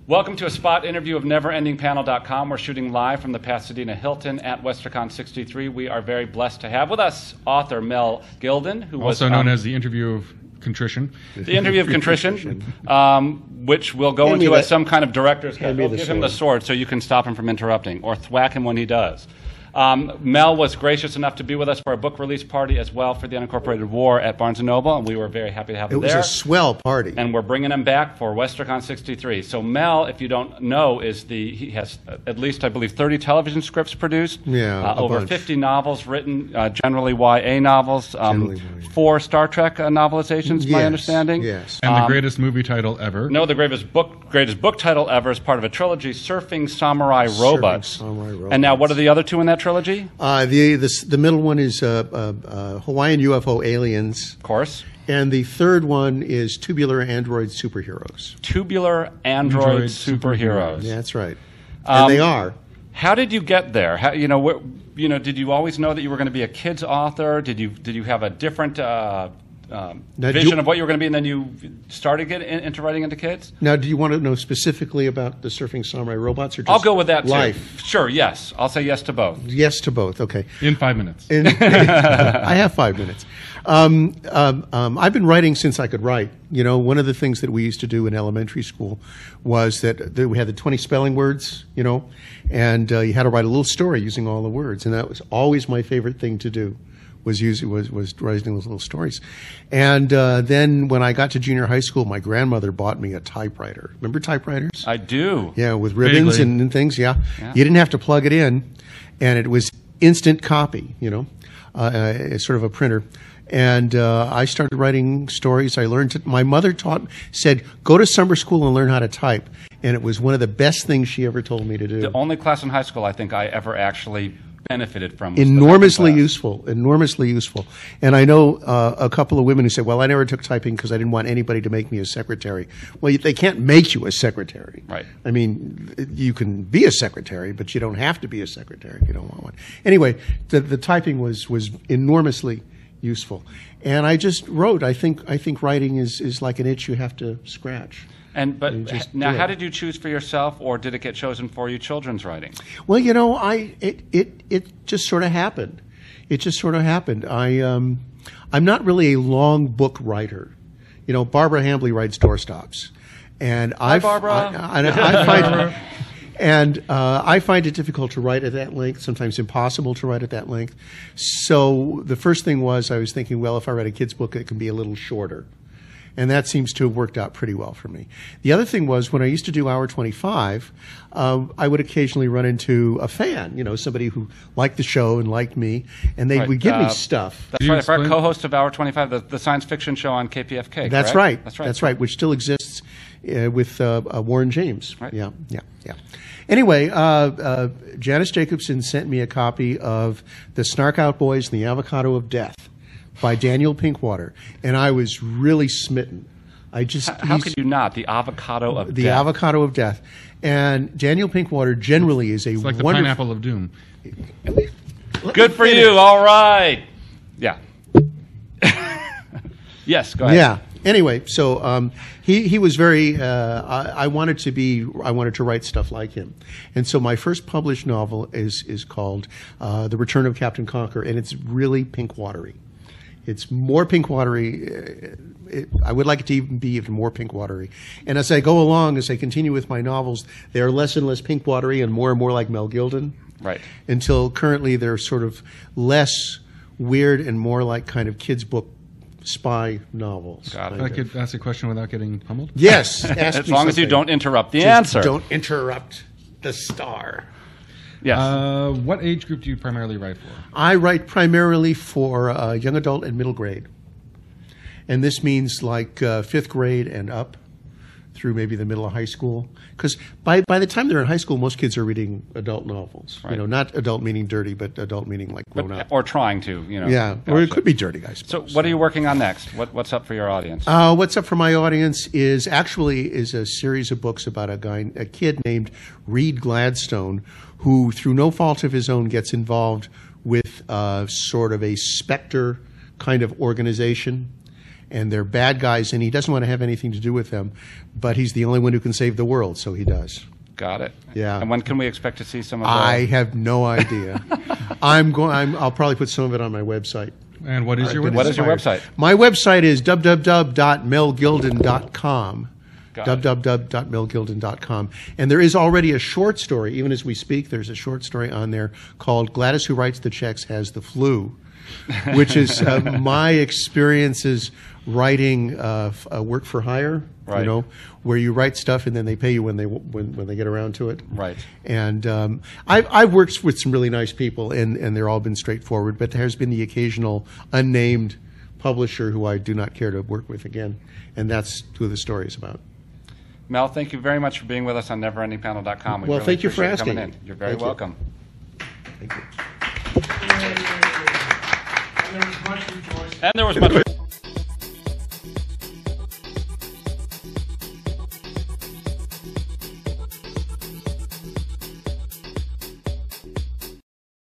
Welcome to a spot interview of NeverEndingPanel.com. We're shooting live from the Pasadena Hilton at WesterCon 63. We are very blessed to have with us author Mel Gilden, who was also known as the Interview of Contrition. The Interview of Contrition, which we'll go into as some kind of director's cut. Give him the sword so you can stop him from interrupting or thwack him when he does. Mel was gracious enough to be with us for a book release party as well for the Unincorporated War at Barnes & Noble, and we were very happy to have him there. It was a swell party. And we're bringing him back for WesterCon 63. So Mel, if you don't know, he has at least, I believe, 30 television scripts produced. Yeah, over bunch. 50 novels written, generally YA novels, 4 Star Trek novelizations, yes, my understanding. Yes. And the greatest movie title ever. No, the greatest book title ever is part of a trilogy, Surfing Samurai Robots. And now, what are the other two in that trilogy? The middle one is Hawaiian UFO Aliens. Of course. And the third one is Tubular Android Superheroes. Tubular Android Superheroes. Yeah, that's right. And they are. How did you get there? How, did you always know that you were going to be a kids author? Did you have a different vision of what you were going to be, and then you started getting into writing into kids? Now, do you want to know specifically about the Surfing Samurai Robots, or just I'll go with that life? Too. Sure, yes. I'll say yes to both. Yes to both. Okay. In 5 minutes. I have 5 minutes. I've been writing since I could write. You know, one of the things that we used to do in elementary school was that we had the 20 spelling words, and you had to write a little story using all the words, and that was always my favorite thing to do. Was writing those little stories. And then when I got to junior high school, my grandmother bought me a typewriter. Remember typewriters? I do. Yeah, with ribbons and things, yeah. You didn't have to plug it in, and it was instant copy, it's sort of a printer. And I started writing stories. My mother said, go to summer school and learn how to type. And it was one of the best things she ever told me to do. The only class in high school I think I ever actually benefited from. Enormously useful. And I know a couple of women who say, well, I never took typing because I didn't want anybody to make me a secretary. Well, they can't make you a secretary. Right. I mean, you can be a secretary, but you don't have to be a secretary if you don't want one. Anyway, the typing was enormously useful. And I just wrote. I think writing is like an itch you have to scratch. Now, how did you choose for yourself, or did it get chosen for you, children's writing? Well, it just sort of happened. It just sort of happened. I'm not really a long book writer. Barbara Hambly writes doorstops, and Hi, Barbara. I find it difficult to write at that length. Sometimes impossible to write at that length. So the first thing was I was thinking, well, if I write a kid's book, it can be a little shorter. And that seems to have worked out pretty well for me. The other thing was when I used to do Hour 25, I would occasionally run into a fan, somebody who liked the show and liked me, and they would give me stuff. That's right. Our co-host of Hour 25, the science fiction show on KPFK. That's correct? right. That's right. Which still exists with Warren James. Right. Yeah. Anyway, Janice Jacobson sent me a copy of The Snark Out Boys and the Avocado of Death by Daniel Pinkwater, and I was really smitten. How could you not? The Avocado of Death. The Avocado of Death. And Daniel Pinkwater generally is it's like the Pineapple of Doom. Good for you. All right. Yeah. Yes, go ahead. Yeah. Anyway, so he was very. I wanted to write stuff like him, and so my first published novel is called The Return of Captain Conker, and it's really Pinkwatery. It's more Pinkwatery. I would like it to be even more Pinkwatery. And as I go along, as I continue with my novels, they are less and less Pinkwatery and more like Mel Gilden. Right. Until currently they're sort of less weird and more like kind of kids' book spy novels. Got it. I could ask a question without getting pummeled? Yes. As long as you don't interrupt the Just answer. Don't interrupt the star. Yes. What age group do you primarily write for? I write primarily for young adult and middle grade. And this means like 5th grade and up through maybe the middle of high school. Because by the time they're in high school, most kids are reading adult novels. Right. Not adult meaning dirty, but adult meaning like grown up. Or trying to, Yeah, or it could be dirty, I suppose. So what are you working on next? What's up for your audience? What's up for my audience is a series of books about a kid named Reed Gladstone, who, through no fault of his own, gets involved with sort of a Spectre kind of organization. and they're bad guys, and he doesn't want to have anything to do with them, but he's the only one who can save the world, so he does. Got it. Yeah. And when can we expect to see some of I have no idea. I'll probably put some of it on my website. And what is your website? What is your website? My website is www.melgilden.com. Got it. www.melgilden.com. And there is already a short story, even as we speak, there's a short story on there called Gladys Who Writes the Checks Has the Flu, which is my experiences writing work for hire, Right. you know, where you write stuff and then they pay you when they get around to it. Right. And I've worked with some really nice people, and they're all been straightforward, but there's been the occasional unnamed publisher who I do not care to work with again, and that's who the story is about. Mel, thank you very much for being with us on NeverEndingPanel.com. Well, thank you for appreciate asking. coming in. You're very Thank you. welcome. Thank you. And there was much